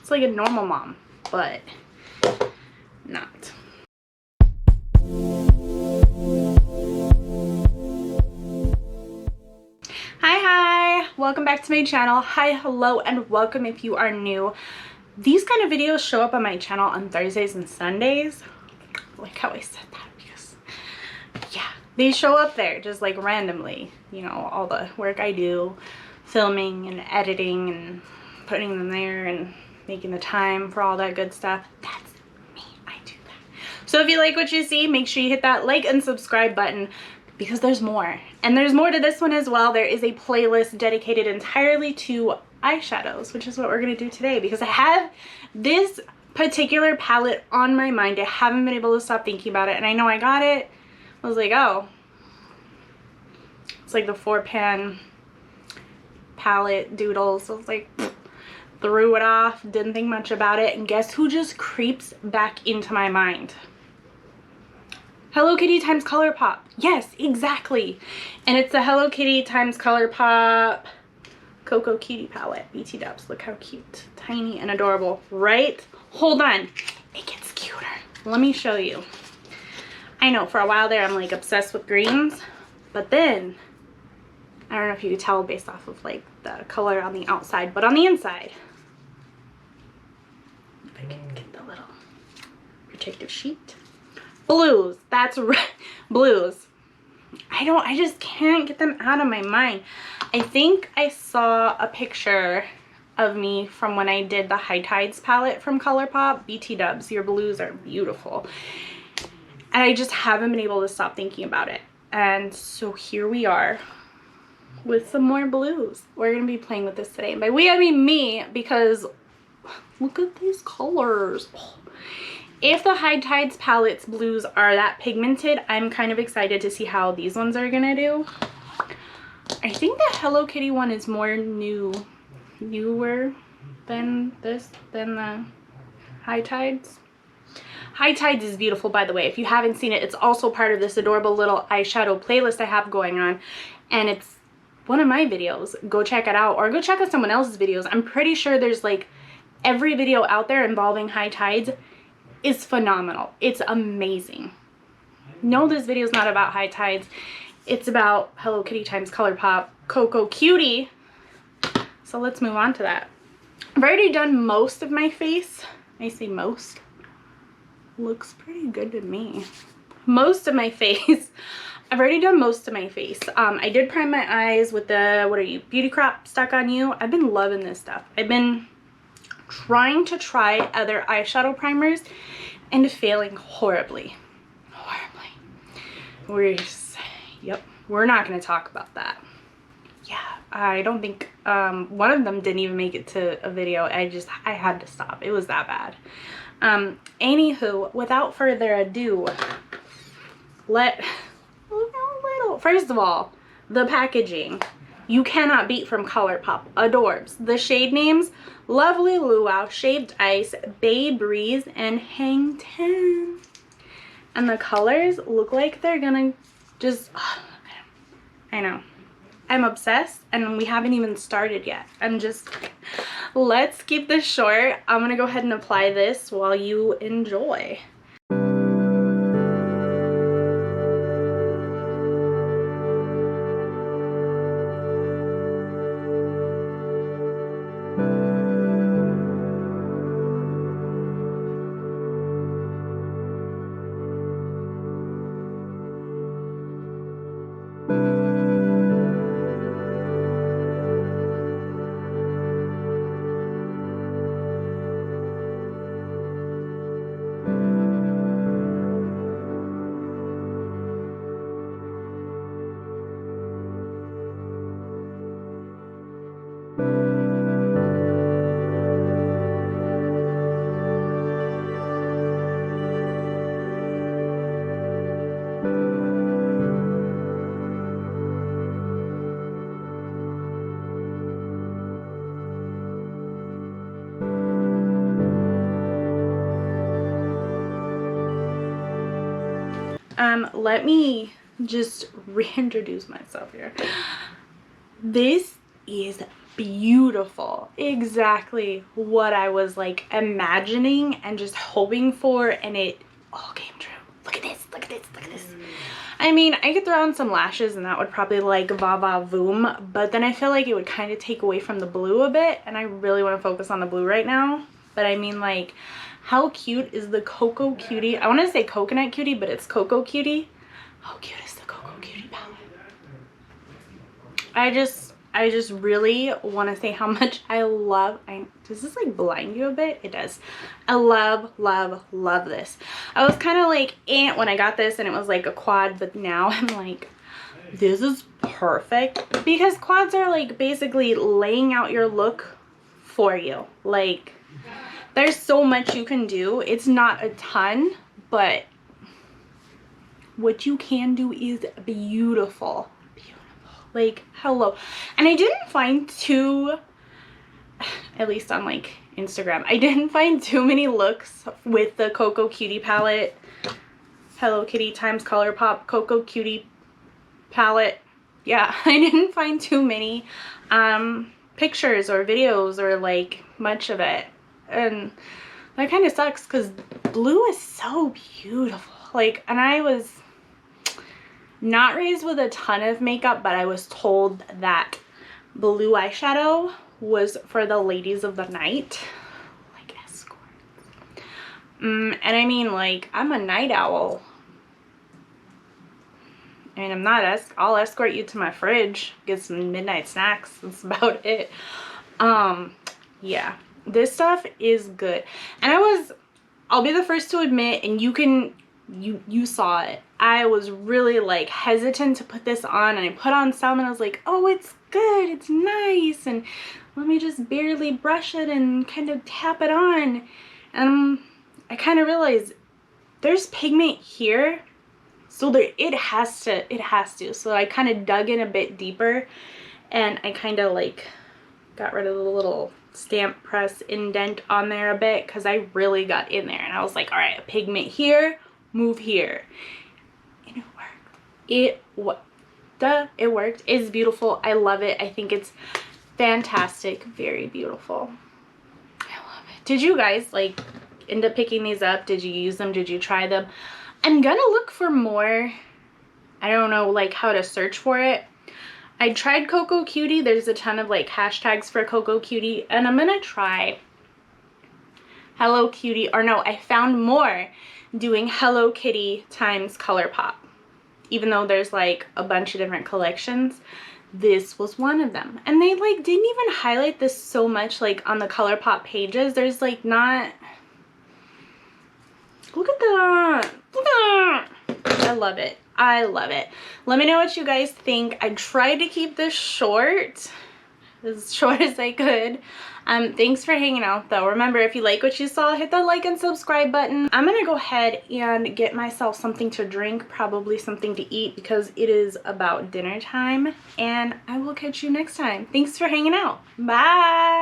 It's like a normal mom, but not. Hi, welcome back to my channel. Hi, hello, and welcome if you are new. These kind of videos show up on my channel on Thursdays and Sundays. I like how I said that because, yeah, they show up there just like randomly. You know, all the work I do, filming and editing and putting them there and making the time for all that good stuff. That's me. I do that. So if you like what you see, make sure you hit that like and subscribe button because there's more. And there's more to this one as well. There is a playlist dedicated entirely to eyeshadows, which is what we're going to do today because I have this particular palette on my mind. I haven't been able to stop thinking about it, and I know I got it. I was like, oh, it's like the 4-pan palette doodles. So I was like, threw it off, didn't think much about it, and guess who just creeps back into my mind? Hello Kitty times Colourpop. Yes, exactly. And it's the Hello Kitty times Colourpop Coco Cutie palette. BT dubs. Look how cute. Tiny and adorable, right? Hold on. It gets cuter. Let me show you. I know for a while there I'm like obsessed with greens, but then I don't know if you could tell based off of like the color on the outside, but on the inside, if I can get the little protective sheet. Blues. That's right. Blues. I just can't get them out of my mind. I think I saw a picture of me from when I did the High Tides palette from Colourpop. BT dubs, your blues are beautiful. And I just haven't been able to stop thinking about it. And so here we are with some more blues. We're going to be playing with this today. And by we, I mean me, because look at these colors. Oh. If the High Tides palette's blues are that pigmented, I'm kind of excited to see how these ones are gonna do. I think the Hello Kitty one is more newer than this, than the High Tides. High Tides is beautiful, by the way. If you haven't seen it, it's also part of this adorable little eyeshadow playlist I have going on, and it's one of my videos. Go check it out, or go check out someone else's videos. I'm pretty sure there's like every video out there involving High Tides is phenomenal. It's amazing. No, this video is not about High Tides. It's about Hello Kitty times Colourpop Coco Cutie. So let's move on to that. I've already done most of my face. I say most. Looks pretty good to me. Most of my face. I've already done most of my face. I did prime my eyes with the, what are you, Beauty Crop Stuck on You. I've been loving this stuff. I've been trying to try other eyeshadow primers and failing horribly. We're not going to talk about that. Yeah, I don't think one of them didn't even make it to a video. I had to stop. It was that bad. Anywho, without further ado, first of all, the packaging. You cannot beat from Colourpop. Adorbs. The shade names: Lovely Luau, Shaved Ice, Bay Breeze, and Hang Ten. And the colors look like they're gonna just... I know. I'm obsessed, and we haven't even started yet. Let's keep this short. I'm gonna go ahead and apply this while you enjoy. Let me just reintroduce myself here. This is beautiful. Exactly what I was like imagining and just hoping for, and it all came true. Look at this, look at this, look at this. I mean, I could throw on some lashes and that would probably like va-va-voom, but then I feel like it would kind of take away from the blue a bit, and I really want to focus on the blue right now. But I mean, like, how cute is the Coco Cutie? I want to say Coconut Cutie, but it's Coco Cutie. How cute is the Coco Cutie palette? I just really want to say how much I love. Does this like blind you a bit? It does. I love, love, love this. I was kind of like when I got this and it was like a quad, but now I'm like, this is perfect, because quads are like basically laying out your look for you. Like, there's so much you can do. It's not a ton, but what you can do is beautiful. Like, hello. And I didn't find at least on like Instagram, I didn't find too many looks with the Coco Cutie palette. Hello Kitty times Colourpop Coco Cutie palette. Yeah, I didn't find too many pictures or videos or like much of it. And that kind of sucks, because blue is so beautiful. Like, and I was not raised with a ton of makeup, but I was told that blue eyeshadow was for the ladies of the night, like escorts. And I mean, like, I'm a night owl. I mean, I'm not I'll escort you to my fridge, get some midnight snacks. That's about it. Yeah, this stuff is good. And I'll be the first to admit, and you saw it, I was really like hesitant to put this on, and I put on some and I was like, oh, it's good, it's nice, and let me just barely brush it and kind of tap it on. And I kind of realized there's pigment here, so it has to. So I kind of dug in a bit deeper, and I kind of like got rid of the little stamp press indent on there a bit, because I really got in there and I was like, all right, a pigment here, move here, and it worked. It worked. It's beautiful. I love it. I think it's fantastic. Very beautiful. I love it. Did you guys like end up picking these up? Did you use them? Did you try them? I'm gonna look for more. I don't know like how to search for it. I tried Coco Cutie. There's a ton of like hashtags for Coco Cutie, and I'm gonna try Hello Kitty, or no, I found more doing Hello Kitty times Colourpop. Even though there's like a bunch of different collections, this was one of them. And they like didn't even highlight this so much like on the Colourpop pages. There's like not, look at that, look at that. I love it. I love it. Let me know what you guys think. I tried to keep this short as I could. Thanks for hanging out though. Remember, if you like what you saw, hit the like and subscribe button. I'm gonna go ahead and get myself something to drink, probably something to eat, because it is about dinner time, and I will catch you next time. Thanks for hanging out. Bye.